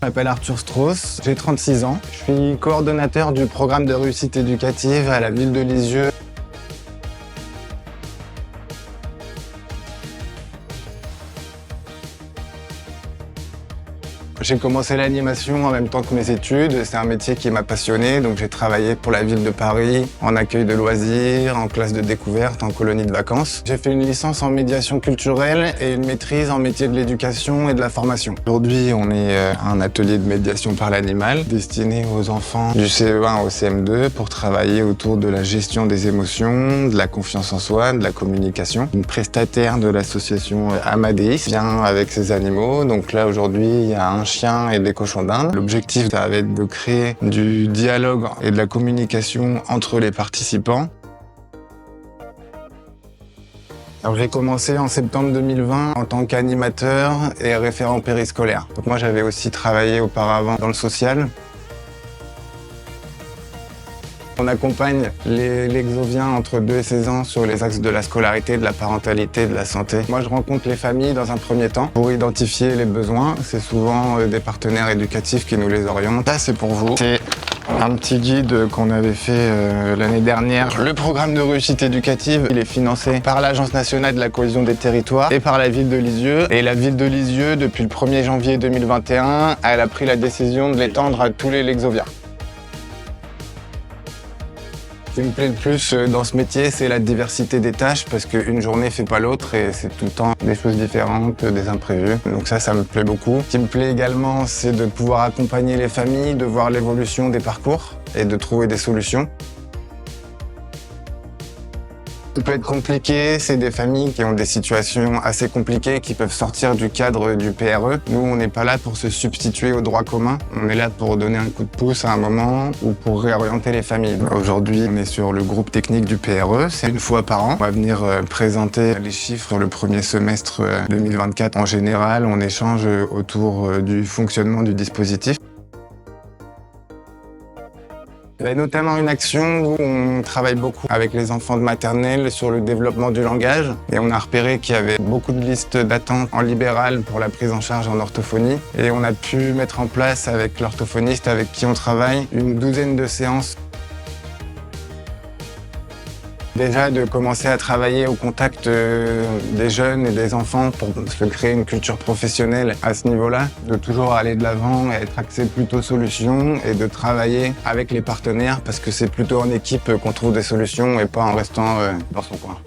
Je m'appelle Arthur Strauss, j'ai 36 ans. Je suis coordonnateur du programme de réussite éducative à la ville de Lisieux. J'ai commencé l'animation en même temps que mes études. C'est un métier qui m'a passionné, donc j'ai travaillé pour la ville de Paris, en accueil de loisirs, en classe de découverte, en colonie de vacances. J'ai fait une licence en médiation culturelle et une maîtrise en métier de l'éducation et de la formation. Aujourd'hui, on est un atelier de médiation par l'animal destiné aux enfants du CE1 au CM2 pour travailler autour de la gestion des émotions, de la confiance en soi, de la communication. Une prestataire de l'association Amadeus vient avec ses animaux. Donc là, aujourd'hui, il y a un chien et des cochons d'Inde. L'objectif, ça va être de créer du dialogue et de la communication entre les participants. Alors j'ai commencé en septembre 2020 en tant qu'animateur et référent périscolaire. Donc moi j'avais aussi travaillé auparavant dans le social. On accompagne les Lexoviens entre 2 et 16 ans sur les axes de la scolarité, de la parentalité, de la santé. Moi, je rencontre les familles dans un premier temps pour identifier les besoins. C'est souvent des partenaires éducatifs qui nous les orientent. Ça, c'est pour vous. C'est un petit guide qu'on avait fait l'année dernière. Le programme de réussite éducative, il est financé par l'Agence nationale de la cohésion des territoires et par la ville de Lisieux. Et la ville de Lisieux, depuis le 1er janvier 2021, elle a pris la décision de l'étendre à tous les Lexoviens. Ce qui me plaît le plus dans ce métier, c'est la diversité des tâches parce qu'une journée fait pas l'autre et c'est tout le temps des choses différentes, des imprévus. Donc ça me plaît beaucoup. Ce qui me plaît également, c'est de pouvoir accompagner les familles, de voir l'évolution des parcours et de trouver des solutions. Ça peut être compliqué, c'est des familles qui ont des situations assez compliquées, qui peuvent sortir du cadre du PRE. Nous, on n'est pas là pour se substituer au droit commun, on est là pour donner un coup de pouce à un moment ou pour réorienter les familles. Aujourd'hui, on est sur le groupe technique du PRE, c'est une fois par an. On va venir présenter les chiffres sur le premier semestre 2024. En général, on échange autour du fonctionnement du dispositif. Il y a notamment une action où on travaille beaucoup avec les enfants de maternelle sur le développement du langage et on a repéré qu'il y avait beaucoup de listes d'attente en libéral pour la prise en charge en orthophonie et on a pu mettre en place avec l'orthophoniste avec qui on travaille une 12aine de séances. Déjà de commencer à travailler au contact des jeunes et des enfants pour se créer une culture professionnelle à ce niveau-là, de toujours aller de l'avant et être axé plutôt solutions et de travailler avec les partenaires parce que c'est plutôt en équipe qu'on trouve des solutions et pas en restant dans son coin.